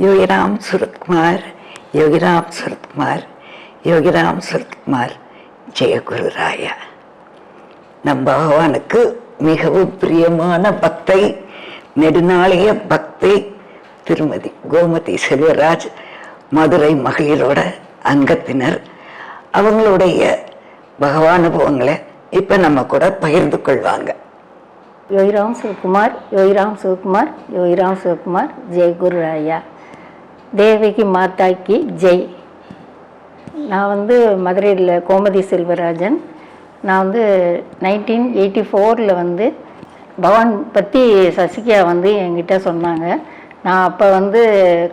யோகிராம் சுரத்குமார், யோகிராம் சுரத்குமார், யோகிராம் சுரத்குமார், ஜெயகுரு ராயா. நம் பகவானுக்கு மிகவும் பிரியமான பக்தை, நெடுநாளைய பக்தை திருமதி கோமதி செல்வராஜ், மதுரை மகளிரோட அங்கத்தினர். அவங்களுடைய பகவானுபவங்களை இப்போ நம்ம கூட பகிர்ந்து கொள்வாங்க. யோகிராம் சிவகுமார், யோகிராம் சிவகுமார், யோகிராம் சிவகுமார், ஜெய் குரு ராயா. தேவகி மாதாக்கு ஜெய். நான் மதுரையில் கோமதி செல்வராஜன். நான் 1984 பகவான் பற்றி சசிகா என்கிட்ட சொன்னாங்க. நான் அப்போ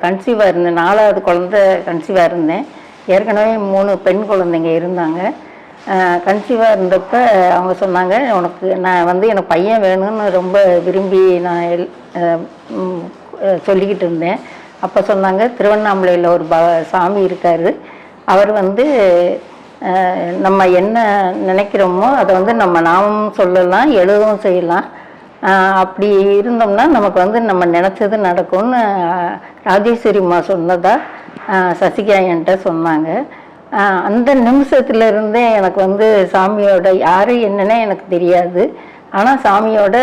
கன்சீவாக இருந்தேன், 4வது குழந்தை கன்சீவாக இருந்தேன். ஏற்கனவே 3 பெண் குழந்தைங்க இருந்தாங்க. கன்சீவாக இருந்தப்போ அவங்க சொன்னாங்க, நான் எனக்கு பையன் வேணும்னு ரொம்ப விரும்பி நான் சொல்லிக்கிட்டு இருந்தேன். அப்போ சொன்னாங்க, திருவண்ணாமலையில் ஒரு சாமி இருக்கார், அவர் நம்ம என்ன நினைக்கிறோமோ அதை நம்ம நாமும் சொல்லலாம், எழுதவும் செய்யலாம். அப்படி இருந்தோம்னா நமக்கு நம்ம நினச்சது நடக்கும்னு ராஜேஸ்வரிம்மா சொன்னதா சசிகா என்கிட்ட சொன்னாங்க. அந்த நிமிஷத்துலேருந்தே எனக்கு சாமியோட யார் என்னன்னே எனக்கு தெரியாது. ஆனால் சாமியோட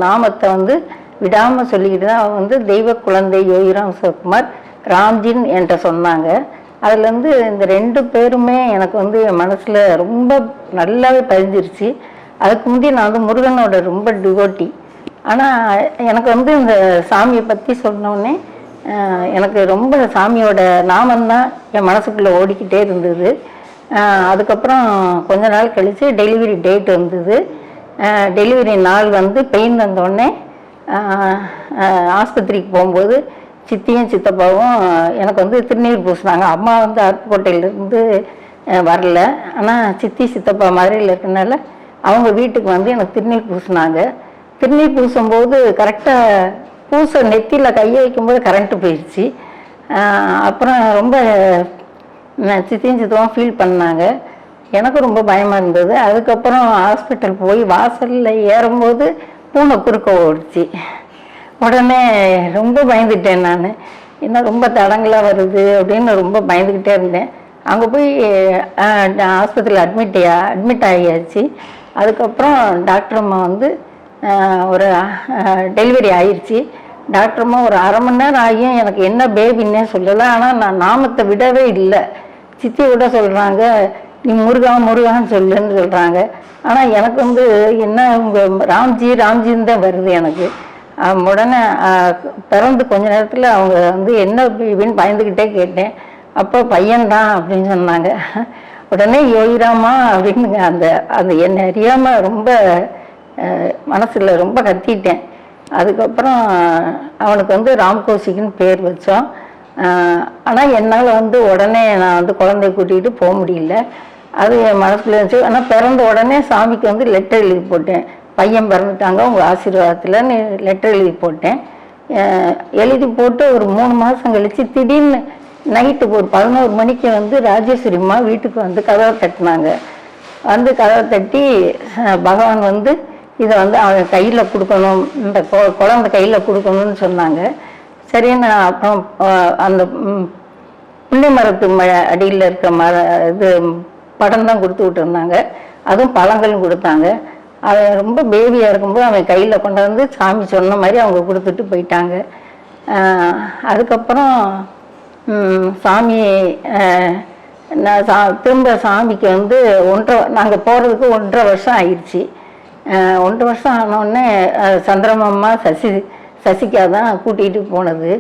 நாமத்தை விடாமல் சொல்லிக்கிட்டு தான் அவங்க தெய்வ குழந்தை யோகிராம் சிவகுமார், ராம்ஜின் என்கிட்ட சொன்னாங்க. அதுலேருந்து இந்த 2 பேருமே எனக்கு என் மனசில் ரொம்ப நல்லாவே பதிஞ்சிருச்சு. அதுக்கு முந்தைய நான் முருகனோட ரொம்ப டிவோட்டி. ஆனால் எனக்கு இந்த சாமியை பற்றி சொன்னோடனே எனக்கு ரொம்ப சாமியோட நாமந்தான் என் மனசுக்குள்ளே ஓடிக்கிட்டே இருந்தது. அதுக்கப்புறம் கொஞ்ச நாள் கழித்து டெலிவரி டேட் வந்தது. டெலிவரி நாள் பெயின் வந்தோடனே ஆஸ்பத்திரிக்கு போகும்போது சித்தியும் சித்தப்பாவும் எனக்கு திருநீர் பூசினாங்க. அம்மா அருப்புக்கோட்டையிலேருந்து வரல, ஆனால் சித்தி சித்தப்பா மதுரையில் இருக்கனால அவங்க வீட்டுக்கு எனக்கு திருநீர் பூசினாங்க. திருநீர் பூசும்போது கரெக்டாக நெத்தியில் கையை வைக்கும்போது கரண்ட்டு போயிடுச்சு. அப்புறம் ரொம்ப சித்தியும் சித்தமாக ஃபீல் பண்ணாங்க. எனக்கும் ரொம்ப பயமாக இருந்தது. அதுக்கப்புறம் ஹாஸ்பிட்டல் போய் வாசலில் ஏறும்போது பூனை குறுக்க ஓடிச்சு. உடனே ரொம்ப பயந்துட்டேன். நான் என்ன ரொம்ப தடங்களாக வருது அப்படின்னு ரொம்ப பயந்துக்கிட்டே இருந்தேன். அங்கே போய் ஆஸ்பத்திரியில் அட்மிட் ஆகியாச்சு. அதுக்கப்புறம் டாக்டர் அம்மா ஒரு டெலிவரி ஆயிடுச்சு. டாக்டர் அம்மா ஒரு 1/2 மணி நேரம் ஆகியும் எனக்கு என்ன பேபின்னே சொல்லலை. ஆனால் நான் நாமத்தை விடவே இல்லை. சித்தி விட சொல்கிறாங்க, நீ முருகான்னு சொல்லுன்னு சொல்கிறாங்க. ஆனால் எனக்கு என்ன ராம்ஜின்னு தான் வருது எனக்கு. உடனே பிறந்து கொஞ்ச நேரத்தில் அவங்க என்ன பேபின்னு பயந்துக்கிட்டே கேட்டேன். அப்போ பையன்தான் அப்படின்னு சொன்னாங்க. உடனே யோகிராமா அப்படின்னு அந்த என்னை அறியாமல் ரொம்ப மனசில் ரொம்ப கத்திட்டேன். அதுக்கப்புறம் அவனுக்கு ராம்கோசிக்குன்னு பேர் வச்சோம். ஆனால் என்னால் உடனே நான் குழந்தைய கூட்டிகிட்டு போக முடியல. அது என் மனசில் இருந்துச்சு. ஆனால் பிறந்த உடனே சாமிக்கு லெட்டர் எழுதி போட்டேன், பையன் பிறந்துட்டாங்க உங்கள் ஆசீர்வாதத்தில்னு லெட்டர் எழுதி போட்டேன். எழுதி போட்டு ஒரு 3 மாதம் கழித்து திடீர்னு நைட்டு ஒரு 11 மணிக்கு ராஜேஸ்வரிம்மா வீட்டுக்கு கதவை தட்டினாங்க. கதவை தட்டி பகவான் இதை அவன் கையில் கொடுக்கணும், இந்த குழந்தை கையில் கொடுக்கணும்னு சொன்னாங்க. சரின்னு அப்புறம் அந்த புள்ளி மரத்து அடியில் இருக்க இது படம் தான் கொடுத்து விட்டுருந்தாங்க. அதுவும் பழங்களும் கொடுத்தாங்க. அவன் ரொம்ப பேபியாக இருக்கும்போது அவன் கையில் கொண்டாந்து சாமி சொன்ன மாதிரி அவங்க கொடுத்துட்டு போயிட்டாங்க. அதுக்கப்புறம் சாமி திரும்ப சாமிக்கு நாங்கள் போகிறதுக்கு 1.5 வருஷம் ஆயிடுச்சு. 1 வருஷம் ஆனோடனே சந்திரமாமா சசிகா தான் கூட்டிகிட்டு போனது.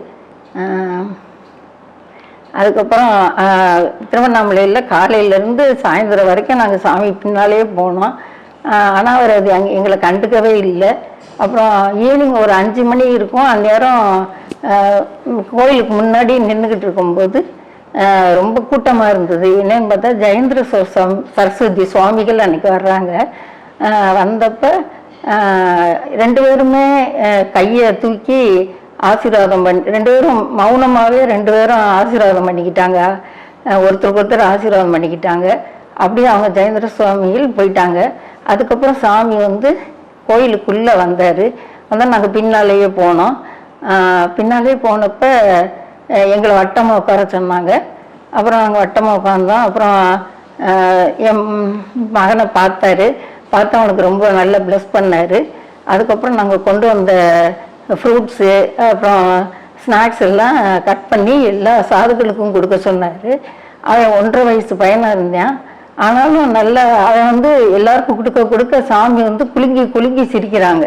அதுக்கப்புறம் திருவண்ணாமலையில் காலையிலேருந்து சாயந்தரம் வரைக்கும் நாங்கள் சாமி பின்னாலே போனோம். ஆனால் அவர் அது எங்களை கண்டுக்கவே இல்லை. அப்புறம் ஈவினிங் ஒரு 5 மணி இருக்கும். அந்நேரம் கோயிலுக்கு முன்னாடி நின்றுக்கிட்டு இருக்கும்போது ரொம்ப கூட்டமாக இருந்தது. என்னன்னு பார்த்தா ஜெயேந்திர சரஸ்வதி சுவாமிகள் அன்றைக்கி வர்றாங்க. வந்தப்போ 2 பேருமே கையை தூக்கி ஆசீர்வாதம் 2 பேரும் மௌனமாகவே 2 பேரும் ஆசீர்வாதம் பண்ணிக்கிட்டாங்க. ஒருத்தருக்கு ஒருத்தர் ஆசீர்வாதம் பண்ணிக்கிட்டாங்க. அப்படியே அவங்க ஜெயேந்திர சுவாமிகள் போயிட்டாங்க. அதுக்கப்புறம் சாமி கோயிலுக்குள்ளே வந்தார். நாங்கள் பின்னாலேயே போனோம். பின்னாலே போனப்போ எங்களை வட்டமாக உட்கார சொன்னாங்க. அப்புறம் நாங்கள் வட்டமாக உட்காந்தோம். அப்புறம் என் மகனை பார்த்தாரு. பார்த்து அவனுக்கு ரொம்ப நல்லா ப்ளஸ் பண்ணார். அதுக்கப்புறம் நாங்கள் கொண்டு வந்த ஃப்ரூட்ஸு அப்புறம் ஸ்நாக்ஸ் எல்லாம் கட் பண்ணி எல்லா சாதுக்களுக்கும் கொடுக்க சொன்னார். அவன் 1.5 வயசு பையனாக இருந்தான். ஆனாலும் நல்லா அவன் வந்து எல்லாருக்கும் கொடுக்க சாமி வந்து குலுங்கி சிரிக்கிறாங்க.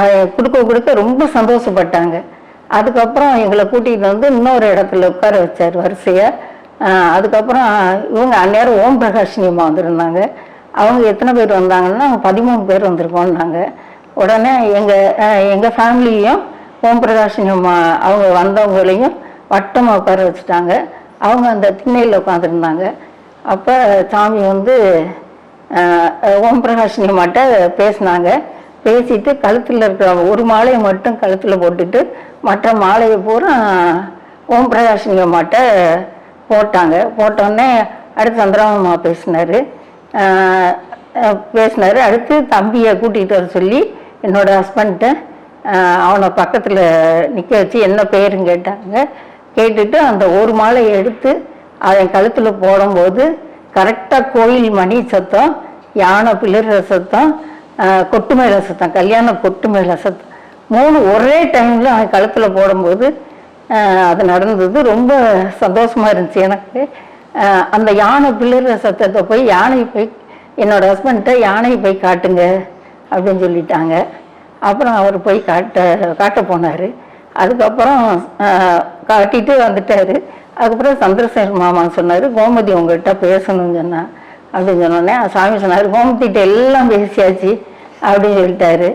அவன் கொடுக்க ரொம்ப சந்தோஷப்பட்டாங்க. அதுக்கப்புறம் எங்களை கூட்டிகிட்டு வந்து இன்னொரு இடத்துல உட்கார வச்சார் வரிசையாக. அதுக்கப்புறம் இவங்க அந்நேரம் ஓம் பிரகாஷினியம்மா வந்திருந்தாங்க. அவங்க எத்தனை பேர் வந்தாங்கன்னா 13 பேர் வந்திருக்கோன்னாங்க. உடனே எங்கள் ஃபேமிலியும் ஓம் பிரகாஷினியம்மா அவங்க வந்தவங்களையும் வட்டமாக உட்கார வச்சுட்டாங்க. அவங்க அந்த திண்ணையில் உட்காந்துருந்தாங்க. அப்போ சாமி வந்து ஓம் பிரகாஷினியம்மாட்ட பேசினாங்க. பேசிட்டு கழுத்தில் இருக்கிற ஒரு மாலையை மட்டும் கழுத்தில் போட்டுட்டு மற்ற மாலையை பூரா ஓம் பிரகாஷினியம்மாட்ட போட்டாங்க. போட்டோடனே அடுத்து சந்திரமாமா பேசினார். அடுத்து தம்பியை கூட்டிகிட்டு வர சொல்லி என்னோட ஹஸ்பண்ட்ட அவனை பக்கத்தில் நிற்க வச்சு என்ன பேருன்னு கேட்டாங்க. கேட்டுட்டு அந்த ஒரு மாலையை எடுத்து அவன் கழுத்தில் போடும்போது கரெக்டாக கோயில் மணி சத்தம், யானை பிளிற சத்தம், கொட்டு மேல சத்தம், கல்யாண கொட்டு மேல சத்தம் 3 ஒரே டைமில் அவன் கழுத்தில் போடும்போது அது நடந்தது. ரொம்ப சந்தோஷமாக இருந்துச்சு எனக்கு. அந்த யானை பிளிற சத்தத்தை போய் என்னோட ஹஸ்பண்ட்ட யானையை போய் காட்டுங்க அப்படின்னு சொல்லிட்டாங்க. அப்புறம் அவர் போய் காட்ட போனார். அதுக்கப்புறம் காட்டிட்டு வந்துட்டார். அதுக்கப்புறம் சந்திரசேகர் மாமா சொன்னார், கோமதி உங்கள்கிட்ட பேசணும்னு சொன்னா அப்படின்னு சொன்னோடனே சாமி சொன்னார், கோமதிகிட்ட எல்லாம் பேசியாச்சு அப்படின்னு சொல்லிட்டாரு.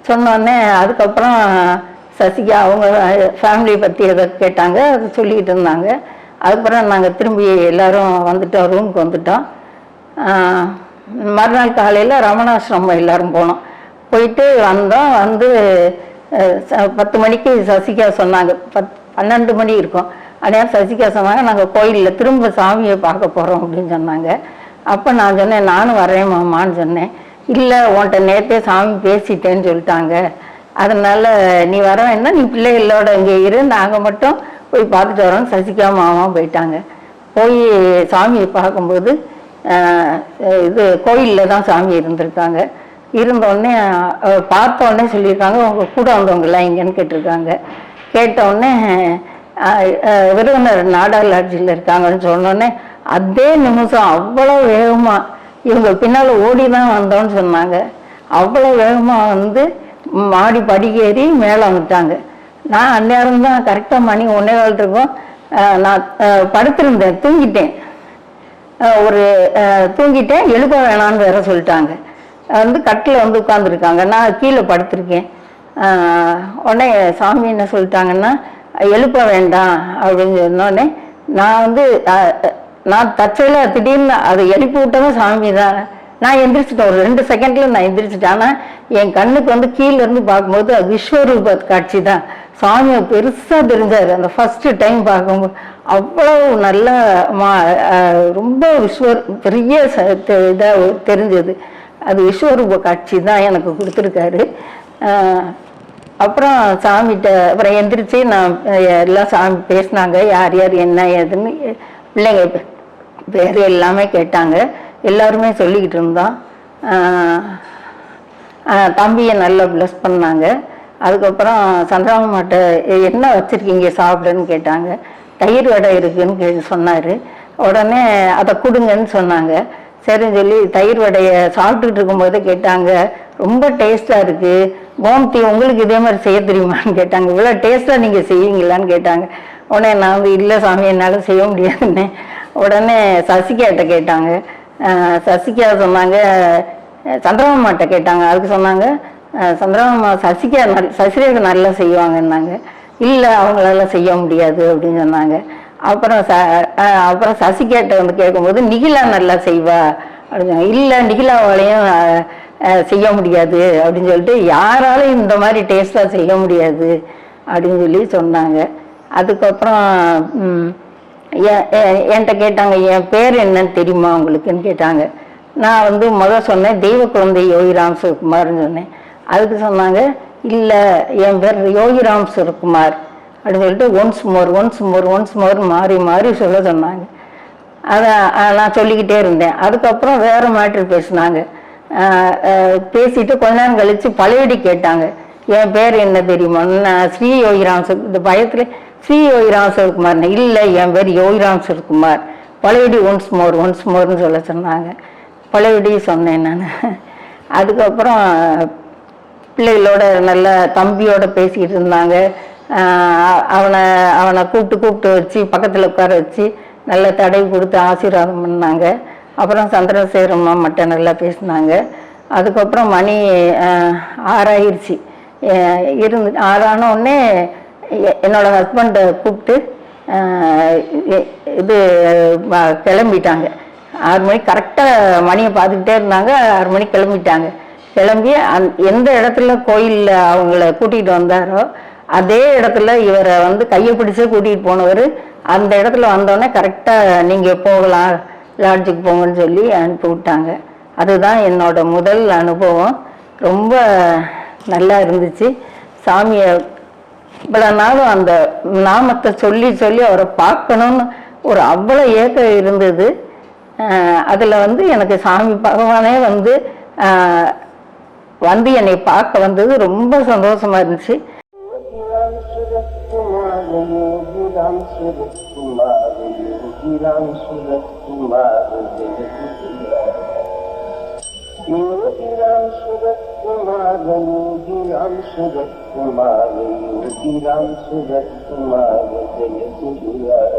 சொன்னோடனே அதுக்கப்புறம் சசிகா அவங்க ஃபேமிலியை பற்றி எதை கேட்டாங்க, அது சொல்லிக்கிட்டு இருந்தாங்க. அதுக்கப்புறம் நாங்கள் திரும்பி எல்லோரும் வந்துட்டோம், ரூமுக்கு வந்துட்டோம். மறுநாள் காலையில் ரமணாசிரமம் எல்லோரும் போனோம். போயிட்டு வந்தோம். வந்து 10 மணிக்கு சசிகா சொன்னாங்க, 12 மணி இருக்கும். அதனால சசிகா சொன்னாங்க நாங்கள் கோயிலில் திரும்ப சாமியை பார்க்க போகிறோம் அப்படின்னு சொன்னாங்க. அப்போ நான் சொன்னேன், நானும் வரேன் மாமான்னு சொன்னேன். இல்லை உன்கிட்ட நேற்றே சாமி பேசிட்டேன்னு சொல்லிட்டாங்க, அதனால நீ வர வேண்டாம், நீ பிள்ளைகளோட இங்கே இரு, நாங்கள் மட்டும் போய் பார்த்துட்டு வரோம். சசிகா மாமா போயிட்டாங்க. போய் சாமியை பார்க்கும்போது இது கோயிலில் தான் சாமி இருந்திருக்காங்க. இருந்தோடனே பார்த்தோடனே சொல்லியிருக்காங்க, உங்கள் கூட வந்தவங்கெல்லாம் எங்கேன்னு கேட்டிருக்காங்க. கேட்டவுடனே விருதுநர் நாடார் லாட்ஜில் இருக்காங்கன்னு சொன்னோடனே அதே நிமிஷம் அவ்வளோ வேகமாக இவங்க பின்னால் ஓடி தான் வந்தோன்னு சொன்னாங்க. அவ்வளோ வேகமாக வந்து மாடி படிக்கேறி மேலே வந்துட்டாங்க. நான் அந்நேரம் தான் கரெக்டாக மணி 1:15 இருக்கும். நான் படுத்திருந்தேன், தூங்கிட்டேன். எழுப்ப வேணான்னு வேற சொல்லிட்டாங்க. வந்து கட்டில் வந்து உட்காந்துருக்காங்க, நான் கீழே படுத்திருக்கேன். உடனே சாமி என்ன சொல்லிட்டாங்கன்னா, எழுப்ப வேண்டாம் அப்படின்னு சொன்னோடனே நான் வந்து நான் தற்செயலாக திடீர்னு அதை எழுப்பி விட்டதும் சாமி தான். நான் எந்திரிச்சிட்டேன், ஒரு 2 செகண்டில் நான் எந்திரிச்சிட்டேன். ஆனால் என் கண்ணுக்கு வந்து கீழேருந்து பார்க்கும்போது அது விஸ்வரூப காட்சி தான். சாமியை பெருசாக தெரிஞ்சார். அந்த ஃபஸ்ட்டு டைம் பார்க்கும்போது அவ்வளோ நல்லா ரொம்ப பெரிய இதாக தெரிஞ்சது. அது விஸ்வரூப காட்சி தான் எனக்கு கொடுத்துருக்காரு. அப்புறம் சாமிகிட்ட அப்புறம் எந்திரிச்சு நான் எல்லாம் சாமி பேசினாங்க, யார் யார் என்ன ஏதுன்னு பிள்ளைங்க பேர் எல்லாமே கேட்டாங்க. எல்லாருமே சொல்லிக்கிட்டு இருந்தோம். தம்பியை நல்லா ப்ளஸ் பண்ணாங்க. அதுக்கப்புறம் சந்திரமாமாட்ட என்ன வச்சுருக்கீங்க சாப்பிடுன்னு கேட்டாங்க. தயிர் வடை இருக்குதுன்னு சொன்னார். உடனே அதை கொடுங்கன்னு சொன்னாங்க. சரின்னு சொல்லி தயிர் வடையை சாப்பிட்டுக்கிட்டு இருக்கும்போது கேட்டாங்க, ரொம்ப டேஸ்ட்டாக இருக்குது, கோமதி உங்களுக்கு இதே மாதிரி செய்ய தெரியுமான்னு கேட்டாங்க. இவ்வளோ டேஸ்ட்டாக நீங்கள் செய்வீங்களான்னு கேட்டாங்க. உடனே நான் வந்து இல்லை சாமி என்னால் செய்ய முடியாதுன்னு. உடனே சசிகாட்ட கேட்டாங்க. சசிகா சொன்னாங்க, சந்திரமாமாட்ட கேட்டாங்க. அதுக்கு சொன்னாங்க, சந்திரமாமா சசிரேகை நல்லா செய்வாங்கன்னாங்க. இல்லை அவங்களால செய்ய முடியாது அப்படின்னு சொன்னாங்க. அப்புறம் சசிகாட்ட வந்து கேட்கும்போது நிகிலா நல்லா செய்வா அப்படின்னு சொன்னாங்க. இல்லை நிகிலாவாலையும் செய்ய முடியாது அப்படின்னு சொல்லிட்டு யாராலும் இந்த மாதிரி டேஸ்டாக செய்ய முடியாது அப்படின்னு சொல்லி சொன்னாங்க. அதுக்கப்புறம் என்கிட்ட கேட்டாங்க, என் பேர் என்னன்னு தெரியுமா உங்களுக்குன்னு கேட்டாங்க. நான் வந்து சொன்னேன், தெய்வ குழந்தை யோகிராம் சிவகுமார்னு சொன்னேன். அதுக்கு சொன்னாங்க, இல்லை என் பேர் யோகிராம் சிவகுமார் அப்படின்னு சொல்லிட்டு ஒன்ஸ் மோர் மாறி மாறி சொல்ல சொன்னாங்க. அதை நான் சொல்லிக்கிட்டே இருந்தேன். அதுக்கப்புறம் வேறு மேட்ரு பேசினாங்க. பேசிட்டு கொஞ்ச நேரம் கழித்து பழையடி கேட்டாங்க. என் பேர் என்ன தெரியுமா? நான் ஸ்ரீ யோகிராம் இந்த பயத்தில் ஸ்ரீ யோகிராம் சிவகுமார். இல்லை, என் பேர் யோகிராம் சிவகுமார். பழையடி ஒன்ஸ் மோர்னு சொல்ல சொன்னாங்க. பழையடி சொன்னேன் நான். அதுக்கப்புறம் பிள்ளைகளோட நல்ல தம்பியோட பேசிக்கிட்டு இருந்தாங்க. அவனை கூப்பிட்டு வச்சு பக்கத்தில் உட்கார வச்சு நல்ல தடவி கொடுத்து ஆசீர்வாதம் பண்ணாங்க. அப்புறம் சந்திரசேகரம்மா மட்டும் நல்லா பேசினாங்க. அதுக்கப்புறம் மணி 6 ஆயிடுச்சு. 6 ஆன உடனே என்னோடய ஹஸ்பண்டை கூப்பிட்டு இது கிளம்பிட்டாங்க. 6 மணிக்கு கரெக்டாக மணியை பார்த்துக்கிட்டே இருந்தாங்க. 6 மணிக்கு கிளம்பிட்டாங்க. கிளம்பி எந்த இடத்துல கோயிலில் அவங்கள கூட்டிகிட்டு வந்தாரோ அதே இடத்துல இவரை வந்து கையை பிடிச்சி கூட்டிகிட்டு போனவர் அந்த இடத்துல வந்தோடனே கரெக்டாக நீங்கள் போகலாம், லாட்ஜுக்கு போங்கன்னு சொல்லி அனுப்பி விட்டாங்க. அதுதான் என்னோட முதல் அனுபவம். ரொம்ப நல்லா இருந்துச்சு. சாமியை இவ்வளோ நாளும் அந்த நாமத்தை சொல்லி சொல்லி அவரை பார்க்கணுன்னு ஒரு அவ்வளோ ஏக்கம் இருந்தது. அதில் வந்து எனக்கு சாமி பகவானே வந்து என்னை பார்க்க வந்தது ரொம்ப சந்தோஷமா இருந்துச்சு. Ram Surat Kumar,